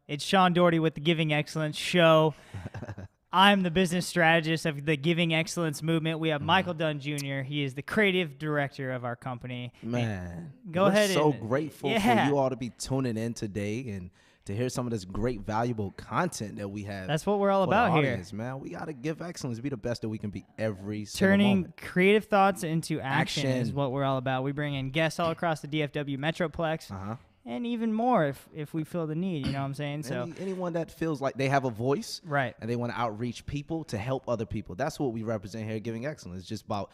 It's Sean Dougherty with the Giving Excellence Show. I'm the business strategist of the Giving Excellence movement. We have Michael Dunn Jr. He is the creative director of our company. Man, go we're ahead. So grateful for you all to be tuning in today and to hear some of this great, valuable content that we have. That's what we're all about here, man. We gotta give excellence, be the best that we can be every single Turning moment. creative thoughts into action is what we're all about. We bring in guests all across the DFW Metroplex. And even more if we feel the need, you know what I'm saying? So anyone that feels like they have a voice, right, and they want to outreach people to help other people. That's what we represent here at Giving Excellence. It's just about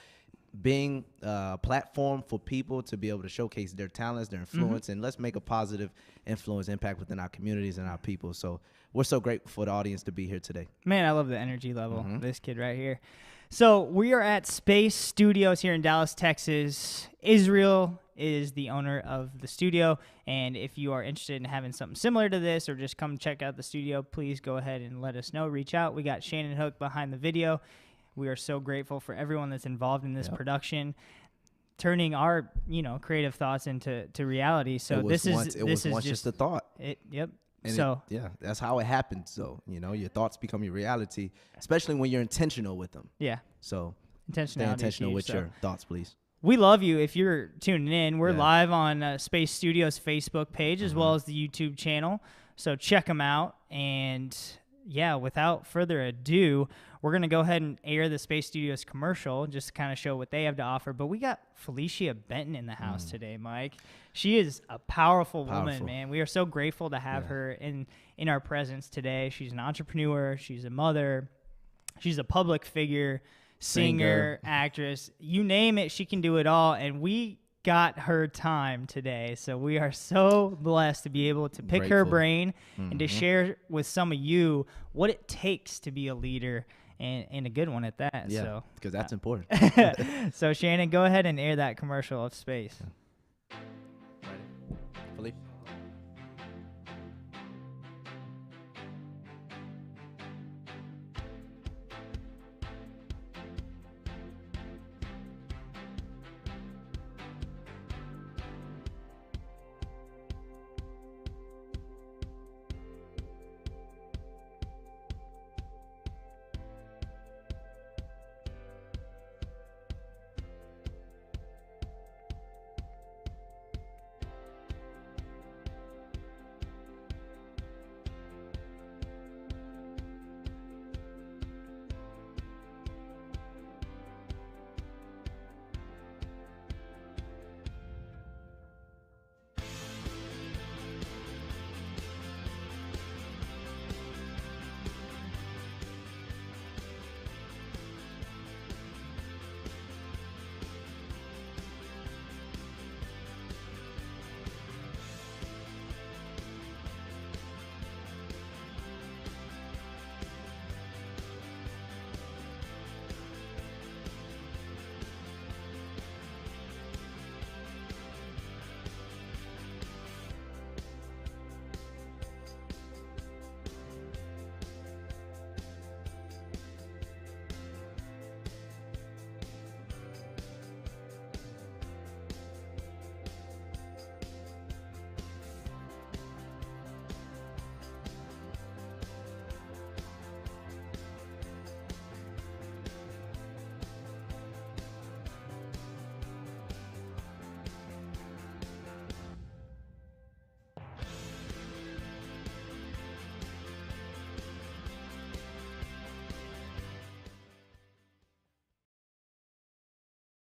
being a platform for people to be able to showcase their talents, their influence, and let's make a positive influence, impact within our communities and our people. So we're so grateful for the audience to be here today. Man, I love the energy level. This kid right here. So we are at Space Studios here in Dallas, Texas. Israel is the owner of the studio, and if you are interested in having something similar to this or just come check out the studio, please go ahead and let us know. Reach out. We got Shannon Hook behind the video. We are so grateful for everyone that's involved in this production, turning our creative thoughts into reality. So this is just a thought. That's how it happens. So your thoughts become your reality, especially when you're intentional with them. Yeah. So stay intentional with your thoughts, please. We love you if you're tuning in. We're live on Space Studios Facebook page as well as the YouTube channel. So check them out. And without further ado, we're going to go ahead and air the Space Studios commercial just to kind of show what they have to offer. But we got Felecia Benton in the house today, Mike. She is a powerful woman, man. We are so grateful to have her in our presence today. She's an entrepreneur. She's a mother. She's a public figure. Singer, actress, you name it, she can do it all, and we got her time today. So we are so blessed to be able to pick her brain and to share with some of you what it takes to be a leader, and a good one at that. Yeah, because that's important. So Shannon, go ahead and air that commercial of Space. Ready?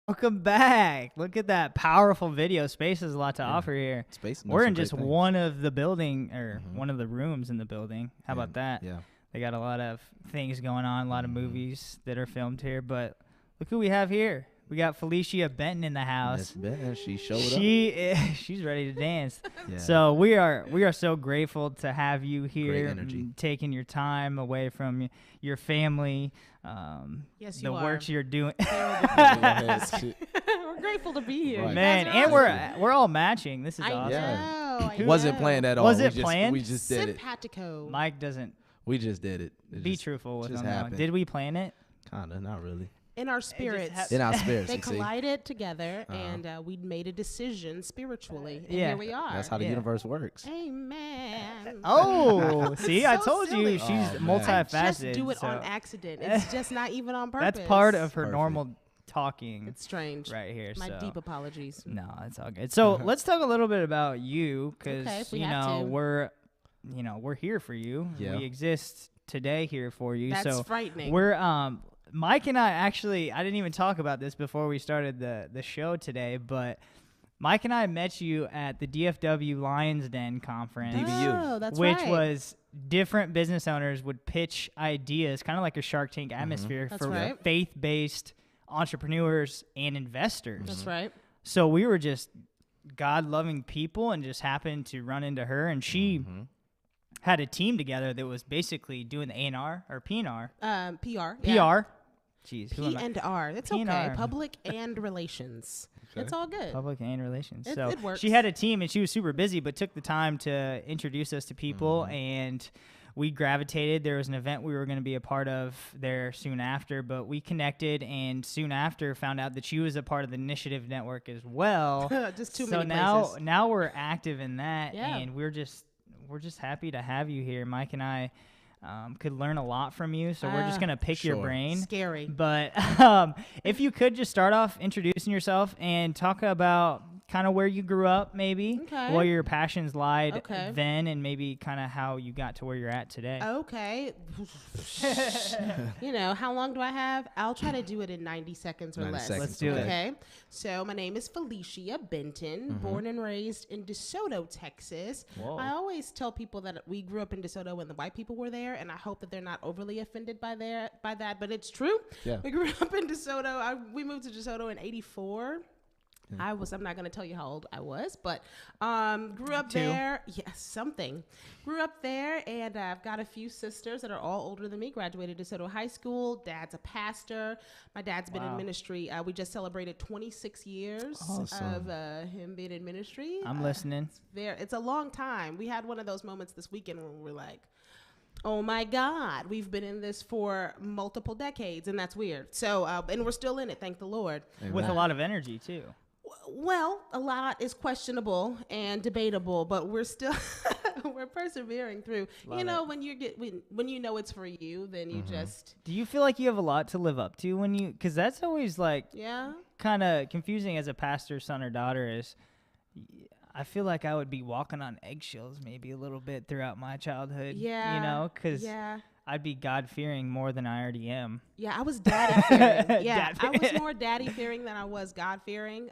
Welcome back. Look at that powerful video. Space has a lot to offer here. Space. We're in just one of the building or one of the rooms in the building. How about that? Yeah. They got a lot of things going on, a lot of movies that are filmed here. But look who we have here. We got Felecia Benton in the house. She showed up. She's ready to dance. So we are so grateful to have you here, taking your time away from your family. Yes, the work you're doing. We're grateful to be here, man, and we're all matching. This is awesome. I wasn't planned at all. Was it planned? We just did Simpatico. it. Mike doesn't. We just did it. Be truthful with him. happened. Did we plan it? Kinda, not really. in our spirits. In our spirits. They you see? collided together, and we made a decision spiritually. And Yeah. here we are. That's how the universe works. Amen. Oh, see, I So told silly. you she's Oh, man. multifaceted. I just do it so on accident. It's just not even on purpose. that's part of her Perfect. normal talking It's strange. right here. My so. deep apologies. No, it's all good. So let's talk a little bit about you, because Okay, if we you have know to. we're here for you. Yeah. We exist today here for you. That's so frightening. we're Mike and I actually, I didn't even talk about this before we started the show today, but Mike and I met you at the DFW Lions Den conference, DBU. Oh, that's which right. was different business owners would pitch ideas, kind of like a Shark Tank atmosphere That's for right. faith-based entrepreneurs and investors. That's right. So we were just God-loving people and just happened to run into her, and she had a team together that was basically doing the A&R or P&R. PR. PR. Yeah. Jeez. who am I? P&R. It's P&R. okay. Public and relations. It's all good. Public and relations. It- So it works. she had a team, and she was super busy, but took the time to introduce us to people, and we gravitated. There was an event we were going to be a part of there soon after, but we connected, and soon after found out that she was a part of the Initiative Network as well. Just too so many now, places. now we're active in that, Yeah. and we're just happy to have you here. Mike and I could learn a lot from you, so we're just going to pick your Sure. brain. Scary. But if you could just start off introducing yourself and talk about kind of where you grew up, maybe, Okay. where your passions lied Okay. then, and maybe kind of how you got to where you're at today. Okay. You know, how long do I have? I'll try to do it in 90 seconds or 90 less. seconds, Let's do it. Okay. So my name is Felecia Benton, born and raised in DeSoto, Texas. Whoa. I always tell people that we grew up in DeSoto when the white people were there, and I hope that they're not overly offended by that, but it's true. Yeah. We grew up in DeSoto. We moved to DeSoto in 84. I'm not going to tell you how old I was, but grew up 2. there. Yes, something. Grew up there, and I've got a few sisters that are all older than me. Graduated DeSoto High School. Dad's a pastor. My dad's been in Wow. ministry. We just celebrated 26 years Awesome. of him being in ministry. I'm listening. It's a long time. We had one of those moments this weekend when we were like, oh my God, we've been in this for multiple decades, and that's weird. So, and we're still in it, thank the Lord. With a lot of energy, too. Well, a lot is questionable and debatable, but we're still we're persevering through. Love you know, when you know it's for you, then you just Do you feel like you have a lot to live up to when you, because that's always like yeah. kind of confusing as a pastor's son or daughter is, I feel like I would be walking on eggshells maybe a little bit throughout my childhood. Yeah. You know, because Yeah. I'd be God-fearing more than I already am. Yeah, I was daddy fearing. Yeah, Dad I was more daddy fearing than I was God fearing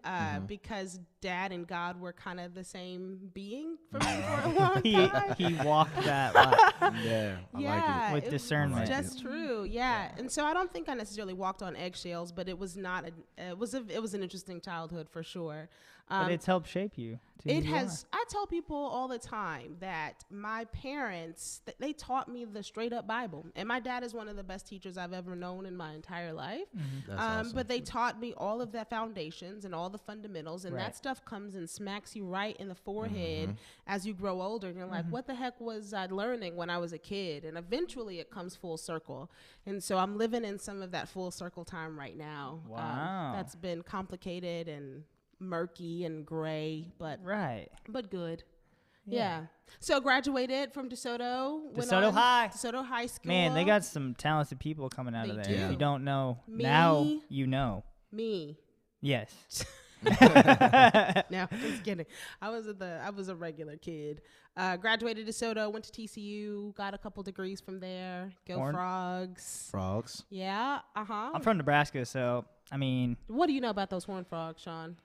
because dad and God were kind of the same being for me for a long time. He walked that line Yeah. I Yeah, like it. with it discernment. was just true. Yeah. And so I don't think I necessarily walked on eggshells, but it was not. It was an interesting childhood for sure. But it's helped shape you. To It who you has. I tell people all the time that my parents they taught me the straight up Bible, and my dad is one of the best teachers I've ever known in my entire life. That's awesome. But they taught me all of the foundations and all the fundamentals, and Right. that stuff comes and smacks you right in the forehead as you grow older. And you're like, what the heck was I learning when I was a kid? And eventually it comes full circle. And so I'm living in some of that full circle time right now. Wow. That's been complicated and murky and gray, but Right. good. Yeah. So graduated from DeSoto. went DeSoto on High. DeSoto High School. Man, they got some talented people coming out They of there. do. If you don't know, Me. now you know. me. Yes. No, just kidding. I was a regular kid. Graduated DeSoto, went to TCU, got a couple degrees from there. Go Horn. Frogs. Frogs. Yeah. Uh-huh. I'm from Nebraska, so, I mean, What do you know about those Horned Frogs, Sean?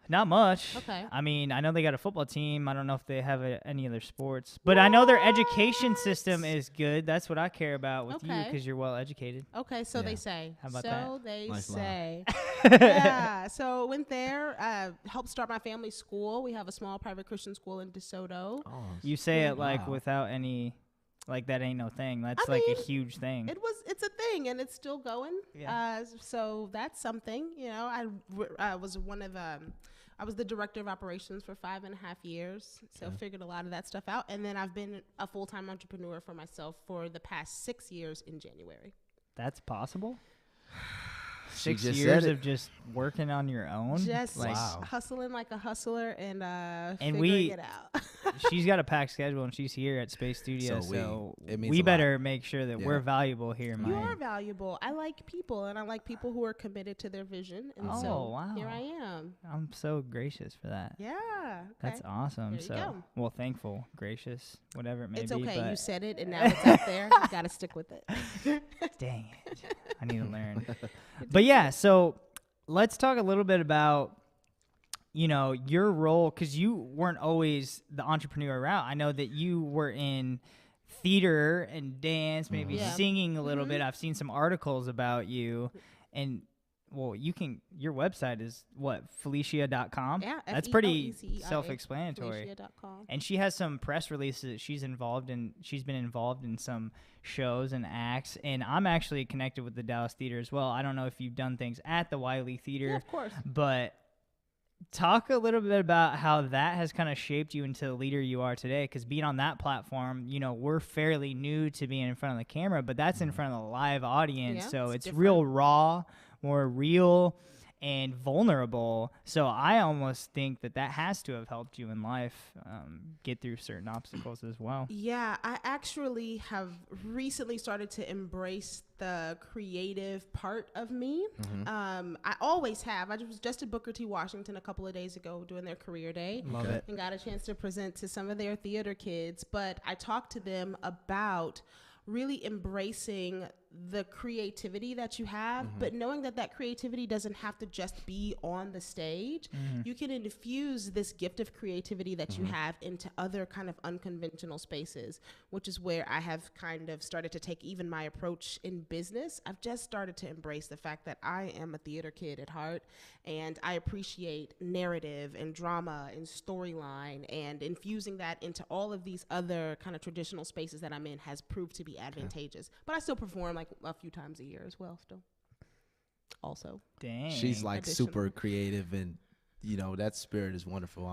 not much. Okay. I mean, I know they got a football team. I don't know if they have any other sports. But I know their education system is good. That's what I care about with you Okay. because you're well educated. Okay, so Yeah. they say. How about so that? they Nice say. Yeah. So went there, helped start my family's school. We have a small private Christian school in DeSoto. Oh, You say it like Wow. without any, like that ain't no thing. That's I like mean, a huge thing. It's a thing, and it's still going. Yeah. So that's something. You know, I was I was the director of operations for 5.5 years, so figured a lot of that stuff out. And then I've been a full-time entrepreneur for myself for the past 6 years in January. That's possible? 6 just years said it. of just working on your own. Just like, Wow. hustling like a hustler and figuring we- it out. she's got a packed schedule and she's here at Space Studio, So it means we a lot. better make sure that Yeah. we're valuable here in You Miami. are valuable. I like people, and I like people who are committed to their vision. And Oh, so wow. here I am. I'm so gracious for that. Yeah. That's okay. awesome. There you So, go. well, thankful, gracious, whatever it may It's be. okay. But You said it, and now it's out there. You got to stick with it. dang it, I need to learn. But yeah, so let's talk a little bit about, your role, because you weren't always the entrepreneur route. I know that you were in theater and dance, maybe Yeah. singing a little bit. I've seen some articles about you, and well, your website is what, Felecia.com? Yeah, That's pretty Felecia, self-explanatory. Felecia.com. And she has some press releases that she's been involved in some shows and acts. And I'm actually connected with the Dallas Theater as well. I don't know if you've done things at the Wiley Theater, Yeah, of course. but talk a little bit about how that has kind of shaped you into the leader you are today. Because being on that platform, we're fairly new to being in front of the camera, but that's in front of a live audience. Yeah, So it's it's real different. raw, more real and vulnerable. So I almost think that has to have helped you in life get through certain obstacles as well. Yeah, I actually have recently started to embrace the creative part of me. I always have. I was just at Booker T. Washington a couple of days ago doing their career day. Love it. And got a chance to present to some of their theater kids. But I talked to them about really embracing the creativity that you have, but knowing that creativity doesn't have to just be on the stage. You can infuse this gift of creativity that you have into other kind of unconventional spaces, which is where I have kind of started to take even my approach in business. I've just started to embrace the fact that I am a theater kid at heart, and I appreciate narrative and drama and storyline, and infusing that into all of these other kind of traditional spaces that I'm in has proved to be advantageous. But I still perform like a few times a year as well still. Also. Dang. She's like Additional. super creative, and that spirit is wonderful.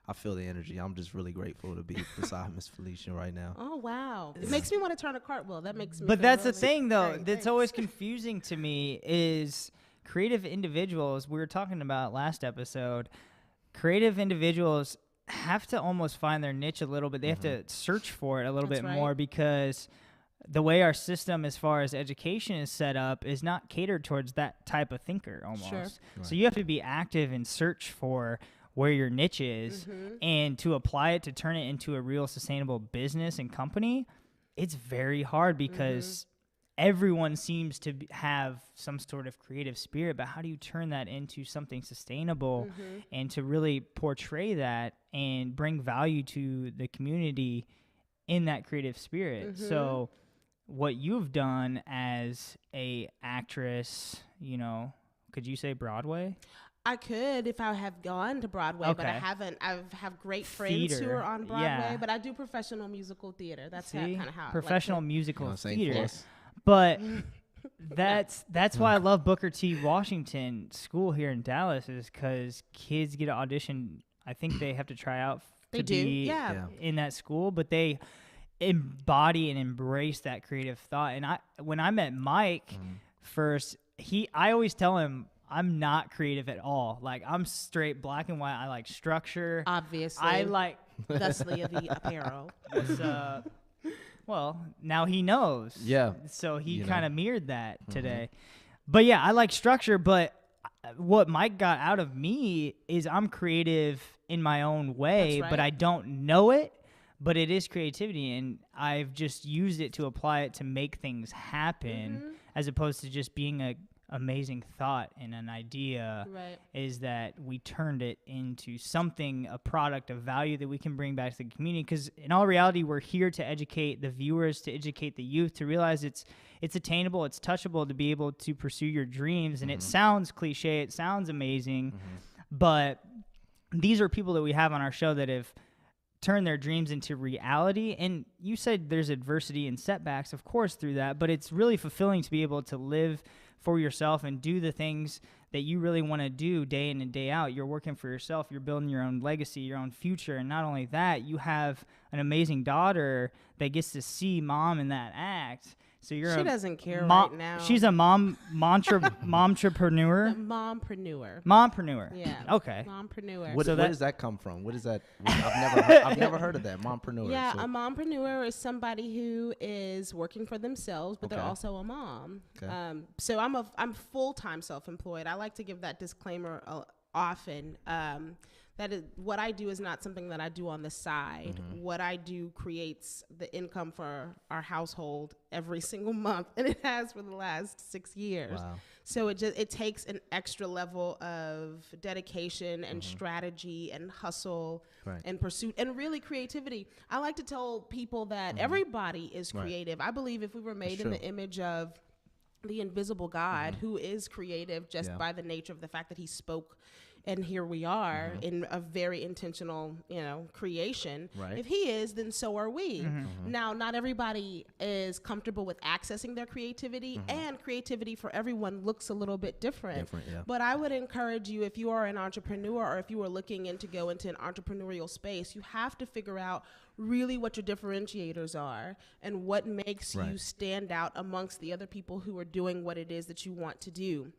I feel the energy. I'm just really grateful to be beside Miss Felecia right now. Oh, wow. It makes me want to turn a cartwheel. That makes me But feel that's the really thing, though, great. that's Thanks. always confusing to me is creative individuals. We were talking about last episode. Creative individuals have to almost find their niche a little bit. They have to search for it a little That's bit right. more, because the way our system as far as education is set up is not catered towards that type of thinker almost. Sure. So you have to be active and search for where your niche is, and to apply it to turn it into a real sustainable business and company. It's very hard because everyone seems to have some sort of creative spirit, but how do you turn that into something sustainable and to really portray that and bring value to the community in that creative spirit? So what you've done as a actress, could you say Broadway? I could if I have gone to Broadway, but I Okay. haven't. I have great friends who Theater, are on Broadway, yeah. but I do professional musical theater. That's kind of how professional I like musical Same theater. for us. But that's why I love Booker T. Washington School here in Dallas, is because kids get to audition. I think they have to try out They to do, be yeah. in that school, but they embody and embrace that creative thought. And when I met Mike first, I always tell him I'm not creative at all. Like, I'm straight black and white. I like structure. Obviously, I like thusly the apparel. this, well, now he knows. Yeah. So he You know. kind of mirrored that today. But yeah, I like structure, but what Mike got out of me is I'm creative in my own way, That's but right. I don't know it, but it is creativity, and I've just used it to apply it to make things happen, as opposed to just being a amazing thought and an idea. Right. Is that we turned it into something, a product of value that we can bring back to the community. Because in all reality, we're here to educate the viewers, to educate the youth, to realize it's attainable, it's touchable, to be able to pursue your dreams. And it sounds cliche, it sounds amazing, but these are people that we have on our show that have turned their dreams into reality. And you said there's adversity and setbacks, of course, through that, but it's really fulfilling to be able to live for yourself and do the things that you really want to do day in and day out. You're working for yourself. You're building your own legacy, your own future. And not only that, you have an amazing daughter that gets to see mom in that act, So you're She doesn't care right now. She's a momtrepreneur. Mompreneur. Yeah. Okay. Mompreneur. Where does that come from? What is that? I've never heard of that. Mompreneur. Yeah, a mompreneur is somebody who is working for themselves, but they're also a mom. Okay. So I'm full-time self-employed. I like to give that disclaimer often. That is, what I do is not something that I do on the side. What I do creates the income for our household every single month, and it has for the last 6 years. Wow. So it takes an extra level of dedication and strategy and hustle and pursuit and really creativity. I like to tell people that everybody is creative. I believe if we were made in the image of the invisible God, who is creative just by the nature of the fact that he spoke, and here we are in a very intentional, creation. Right. If he is, then so are we. Now, not everybody is comfortable with accessing their creativity, and creativity for everyone looks a little bit different. But I would encourage you, if you are an entrepreneur or if you are looking to go into an entrepreneurial space, you have to figure out really what your differentiators are and what makes you stand out amongst the other people who are doing what it is that you want to do.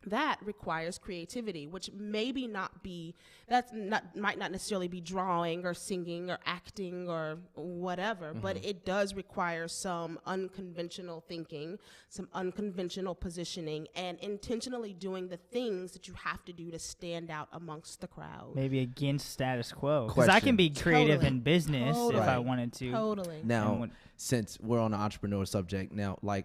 That requires creativity, which might not necessarily be drawing or singing or acting or whatever, but it does require some unconventional thinking, some unconventional positioning, and intentionally doing the things that you have to do to stand out amongst the crowd. Maybe against status quo. Because I can be creative in business if I wanted to. Totally. Now, since we're on the entrepreneur subject, now, like,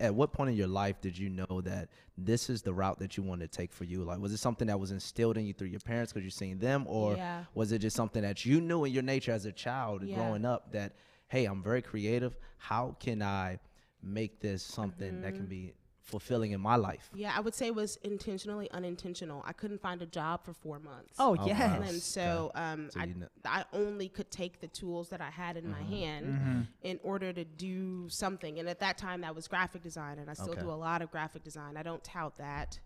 at what point in your life did you know that this is the route that you wanted to take for you? Like, was it something that was instilled in you through your parents because you're seeing them, or was it just something that you knew in your nature as a child growing up that, hey, I'm very creative. How can I make this something that can be fulfilling in my life? Yeah, I would say it was intentionally unintentional. I couldn't find a job for 4 months. Oh, yes. And so, I only could take the tools that I had in my hand in order to do something. And at that time, that was graphic design, and I still do a lot of graphic design. I don't tout that.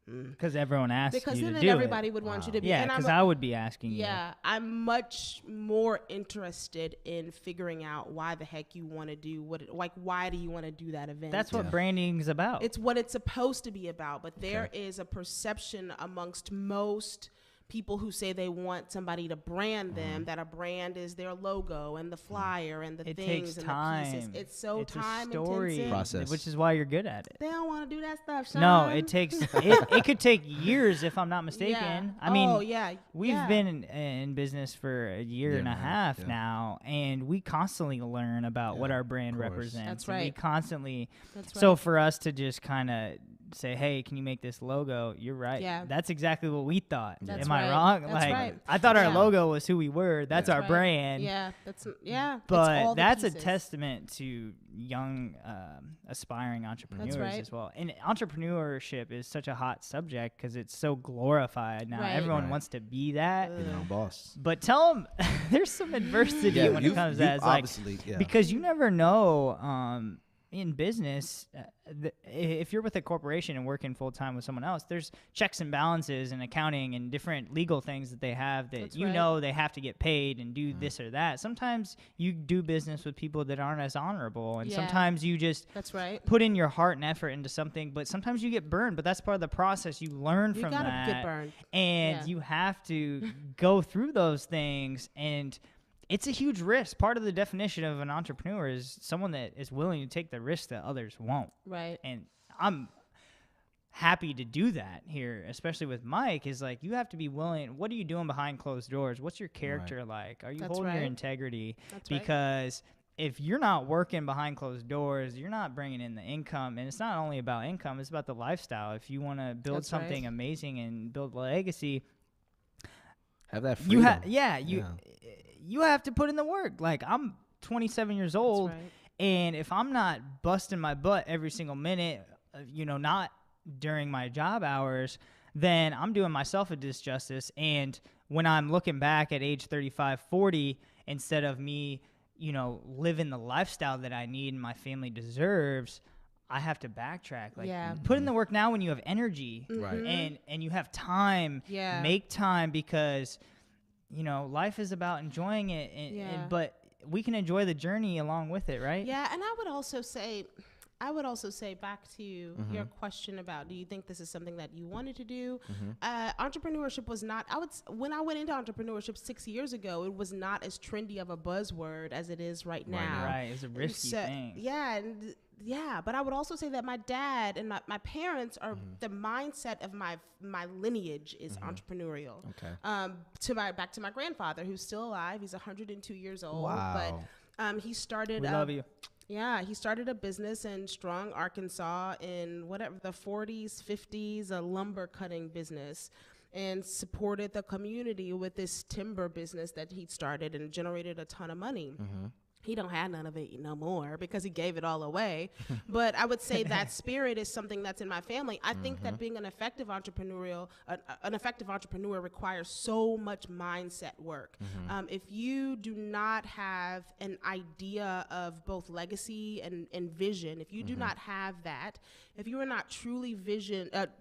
Because everyone asks you to do it. Because then everybody would want you to be. Yeah, because I would be asking you. Yeah, I'm much more interested in figuring out why the heck you want to do why do you want to do that event? That's what branding is about. It's what it's supposed to be about, but there is a perception amongst most people who say they want somebody to brand them, that a brand is their logo and the flyer and the things and the pieces. It's so time intensive process, which is why you're good at it. They don't want to do that stuff, Sean. No, it takes it could take years if I'm not mistaken. I mean, we've been in business for a year and a half now, and we constantly learn about what our brand represents. That's right. We constantly. So for us to just kind of say, hey, can you make this logo? You're right. Yeah. That's exactly what we thought. Am I wrong? That's right. I thought our logo was who we were. That's our brand. Yeah. But that's a testament to young, aspiring entrepreneurs as well. And entrepreneurship is such a hot subject because it's so glorified now. Everyone wants to be that. Boss. But tell them there's some adversity when it comes to that. It's like, because you never know, in business, if you're with a corporation and working full time with someone else, there's checks and balances and accounting and different legal things that they have that know they have to get paid and do this or that. Sometimes you do business with people that aren't as honorable, and sometimes you just put in your heart and effort into something, but sometimes you get burned. But that's part of the process. You learn from that. You gotta get burned, and you have to go through those things. And it's a huge risk. Part of the definition of an entrepreneur is someone that is willing to take the risk that others won't. Right. And I'm happy to do that here, especially with Mike, is like, you have to be willing. What are you doing behind closed doors? What's your character like? Are you holding your integrity? Because if you're not working behind closed doors, you're not bringing in the income. And it's not only about income, it's about the lifestyle. If you want to build something amazing and build a legacy, have that freedom. You have to put in the work. Like, I'm 27 years old, and if I'm not busting my butt every single minute, not during my job hours, then I'm doing myself a disjustice. And when I'm looking back at age 35, 40, instead of me, living the lifestyle that I need and my family deserves, I have to backtrack. Like, put in the work now when you have energy and you have time. Make time, because life is about enjoying it, but we can enjoy the journey along with it, right? Yeah, and I would also say, I would also say back to your question about, do you think this is something that you wanted to do? Entrepreneurship was not, when I went into entrepreneurship 6 years ago, it was not as trendy of a buzzword as it is right now. Right, it's a risky thing. Yeah, but I would also say that my dad and my parents are, the mindset of my lineage is entrepreneurial. Okay. Back to my grandfather, who's still alive. He's 102 years old. Wow. But he started. We love you. Yeah, he started a business in Strong, Arkansas in the 40s, 50s, a lumber cutting business, and supported the community with this timber business that he started and generated a ton of money. He don't have none of it no more because he gave it all away. But I would say that spirit is something that's in my family. I think that being an effective entrepreneur requires so much mindset work. If you do not have an idea of both legacy and vision, if you do not have that, if you are not truly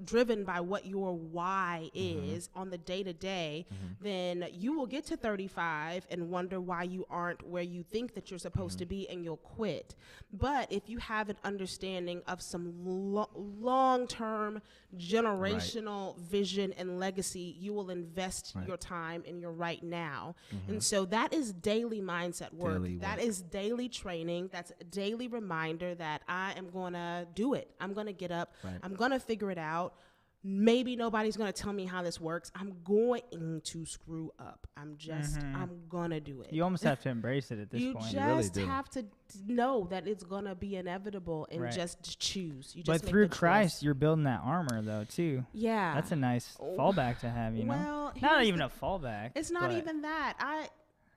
driven by what your why is on the day-to-day, then you will get to 35 and wonder why you aren't where you think that you're supposed to be, and you'll quit. But if you have an understanding of some long-term generational vision and legacy, you will invest your time in your right now. And so that is daily mindset work. That is daily training. That's a daily reminder that I am going to do it. I'm going to get up. I'm going to figure it out. Maybe nobody's going to tell me how this works. I'm going to screw up. I'm going to do it. You almost have to embrace it at this point. You just have to know that it's going to be inevitable and just choose. You just but through Christ, you're building that armor, though, too. Yeah. That's a nice fallback to have, you know? Not even a fallback. It's not even that.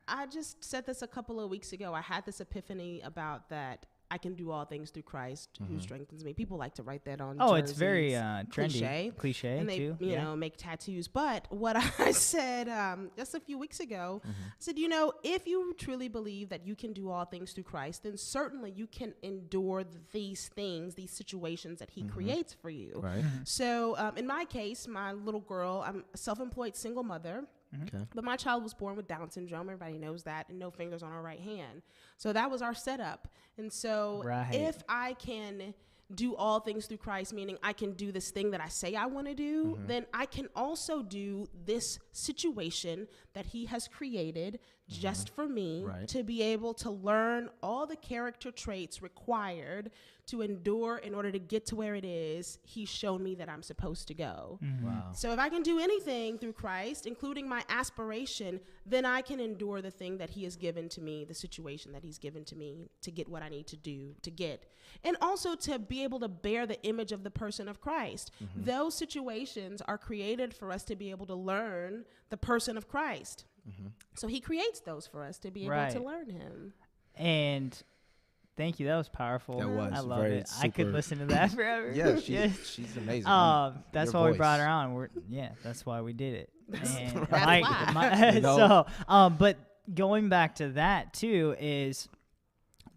I just said this a couple of weeks ago. I had this epiphany about that. I can do all things through Christ who strengthens me. People like to write that on jerseys. It's very trendy. Cliche, and they, too. You know, make tattoos. But what I said just a few weeks ago, I said, if you truly believe that you can do all things through Christ, then certainly you can endure these things, these situations that he creates for you. Right. So in my case, my little girl, I'm a self-employed single mother. Okay. But my child was born with Down syndrome. Everybody knows that, and no fingers on her right hand. So that was our setup. And so if I can do all things through Christ, meaning I can do this thing that I say I want to do, then I can also do this situation that he has created just for me to be able to learn all the character traits required to endure in order to get to where it is he's shown me that I'm supposed to go. Wow. So if I can do anything through Christ, including my aspiration, then I can endure the thing that he has given to me, the situation that he's given to me to get what I need to do to get. And also to be able to bear the image of the person of Christ. Those situations are created for us to be able to learn the person of Christ. So he creates those for us to be able to learn him. And thank you. That was powerful. That was. I love very it. I could listen to that forever. Yeah, she's amazing. That's why we brought her on. That's why we did it. And That's why. But going back to that too is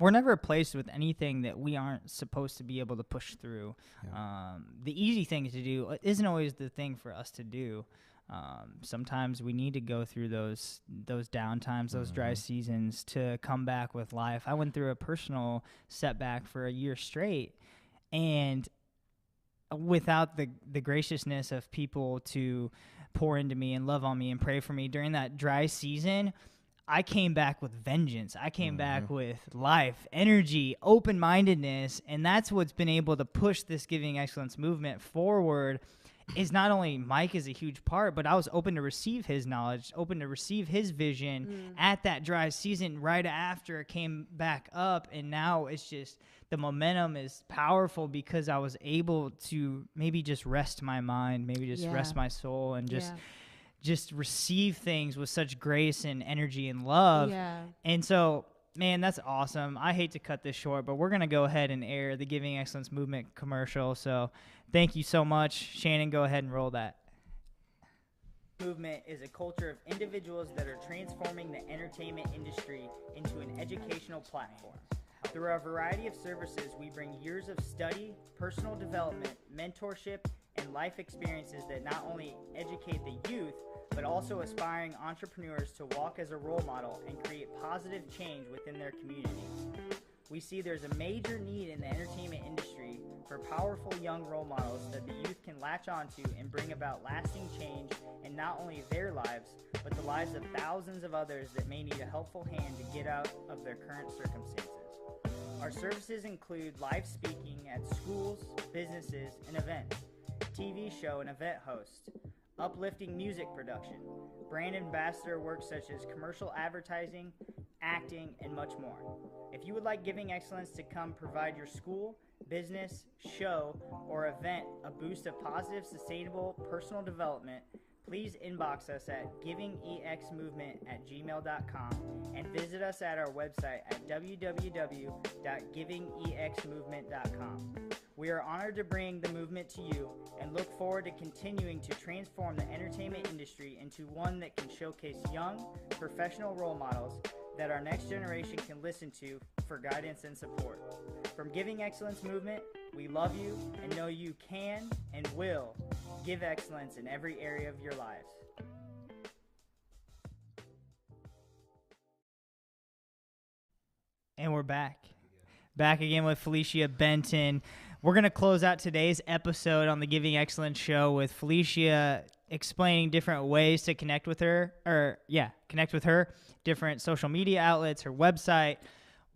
we're never placed with anything that we aren't supposed to be able to push through. Yeah. The easy thing to do isn't always the thing for us to do. Sometimes we need to go through those downtimes, those dry seasons to come back with life. I went through a personal setback for a year straight, and without the graciousness of people to pour into me and love on me and pray for me during that dry season, I came back with vengeance. I came back with life, energy, open-mindedness, and that's what's been able to push this Giving Excellence movement forward. Is not only Mike is a huge part, but I was open to receive his knowledge, open to receive his vision at that dry season right after it came back up. And now it's just the momentum is powerful because I was able to maybe just rest my mind, maybe just rest my soul and just receive things with such grace and energy and love. Yeah. And so, man, that's awesome. I hate to cut this short, but we're going to go ahead and air the Giving Excellence Movement commercial. So thank you so much. Shannon, go ahead and roll that. Movement is a culture of individuals that are transforming the entertainment industry into an educational platform. Through our variety of services, we bring years of study, personal development, mentorship, and life experiences that not only educate the youth, but also aspiring entrepreneurs to walk as a role model and create positive change within their communities. We see there's a major need in the entertainment industry for powerful young role models that the youth can latch onto and bring about lasting change in not only their lives, but the lives of thousands of others that may need a helpful hand to get out of their current circumstances. Our services include live speaking at schools, businesses, and events, TV show and event host, uplifting music production, brand ambassador work such as commercial advertising, acting, and much more. If you would like Giving Excellence to come provide your school, business, show, or event a boost of positive, sustainable personal development, please inbox us at givingexmovement@gmail.com and visit us at our website at www.givingexmovement.com. We are honored to bring the movement to you and look forward to continuing to transform the entertainment industry into one that can showcase young, professional role models that our next generation can listen to for guidance and support. From Giving Excellence Movement, we love you and know you can and will give excellence in every area of your lives. And we're back. Back again with Felecia Benton. We're going to close out today's episode on the Giving Excellence show with Felecia explaining different ways to connect with her, different social media outlets, her website,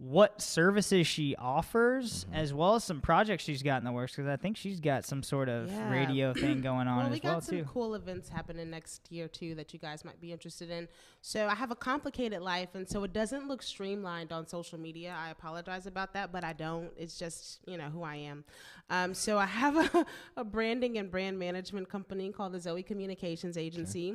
what services she offers, as well as some projects she's got in the works, because I think she's got some sort of radio thing going on as well, too. We got some cool events happening next year, too, that you guys might be interested in. So I have a complicated life, and so it doesn't look streamlined on social media. I apologize about that, but I don't. It's just, who I am. So I have a branding and brand management company called the Zoe Communications Agency.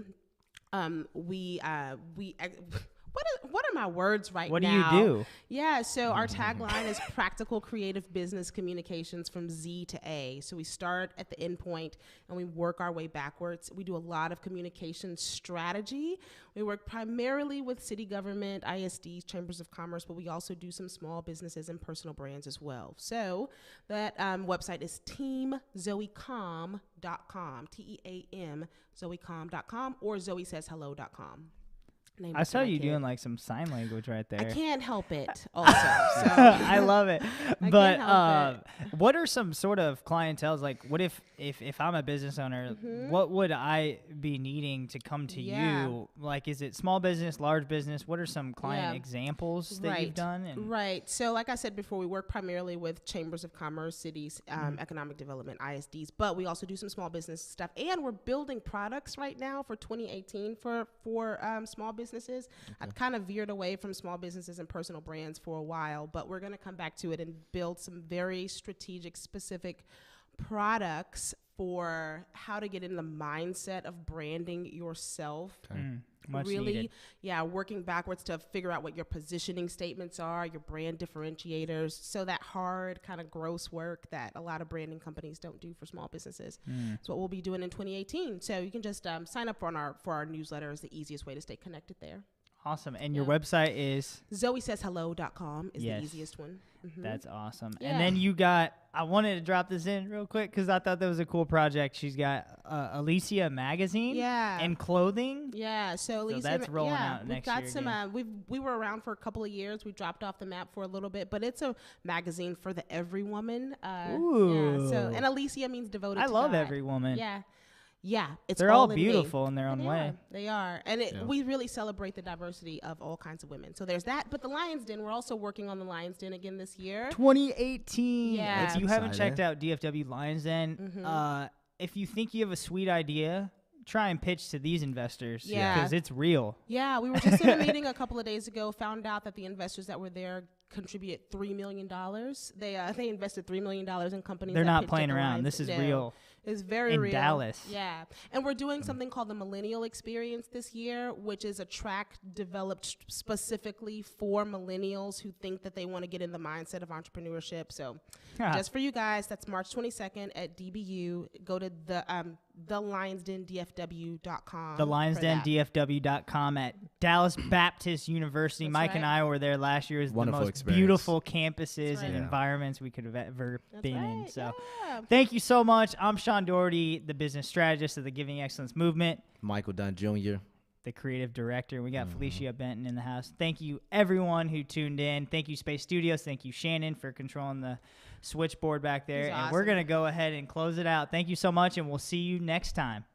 What are my words right now? What do you do? Yeah, so our tagline is practical creative business communications from Z to A. So we start at the end point and we work our way backwards. We do a lot of communication strategy. We work primarily with city government, ISDs, chambers of commerce, but we also do some small businesses and personal brands as well. So that website is teamzoecom.com, TEAM, zoecom.com, or zoesayshello.com. I saw you doing like some sign language right there. I can't help it also. So. I love it. But what are some sort of clientele? Like, what if I'm a business owner, what would I be needing to come to you? Like, is it small business, large business? What are some client examples that you've done? Right. So like I said before, we work primarily with chambers of commerce, cities, economic development, ISDs, but we also do some small business stuff. And we're building products right now for 2018 for small businesses. I'd kind of veered away from small businesses and personal brands for a while, but we're going to come back to it and build some very strategic, specific products for how to get in the mindset of branding yourself. Much really needed. Working backwards to figure out what your positioning statements are, your brand differentiators, so that hard kind of gross work that a lot of branding companies don't do for small businesses. That's what we'll be doing in 2018. So you can just sign up for our newsletter. Is the easiest way to stay connected there. Awesome. And your website is? zoesayshello.com is the easiest one. That's awesome. Yeah. And then you got, I wanted to drop this in real quick because I thought that was a cool project. She's got Alicia magazine and clothing. Yeah. So Alicia, that's rolling out next year. We've got some, we were around for a couple of years. We dropped off the map for a little bit, but it's a magazine for the every woman. Ooh. Yeah. So, and Alicia means devoted to God. I love every woman. Yeah. Yeah, they're all beautiful in their own way. They are. And we really celebrate the diversity of all kinds of women. So there's that. But the Lion's Den, we're also working on the Lion's Den again this year. 2018. Yeah. If you haven't checked out DFW Lion's Den, if you think you have a sweet idea, try and pitch to these investors because it's real. Yeah, we were just in a meeting a couple of days ago, found out that the investors that were there contributed $3 million. They invested $3 million in companies. They're not playing around. This is real. It's very real. In Dallas. Yeah. And we're doing something called the Millennial Experience this year, which is a track developed specifically for millennials who think that they want to get in the mindset of entrepreneurship. So just for you guys, that's March 22nd at DBU. Go to thelionsdendfw.com. Thelionsdendfw.com at Dallas Baptist University. That's Mike and I were there last year. It was Wonderful the most experience. Beautiful campuses and environments we could have ever been in. So thank you so much. I'm Sean Dougherty, the business strategist of the Giving Excellence Movement. Michael Dunn Jr. the creative director. We got Felecia Benton in the house. Thank you, everyone who tuned in. Thank you, Space Studios. Thank you, Shannon, for controlling the switchboard back there. He's and awesome. we're going to go ahead and close it out. Thank you so much, and we'll see you next time.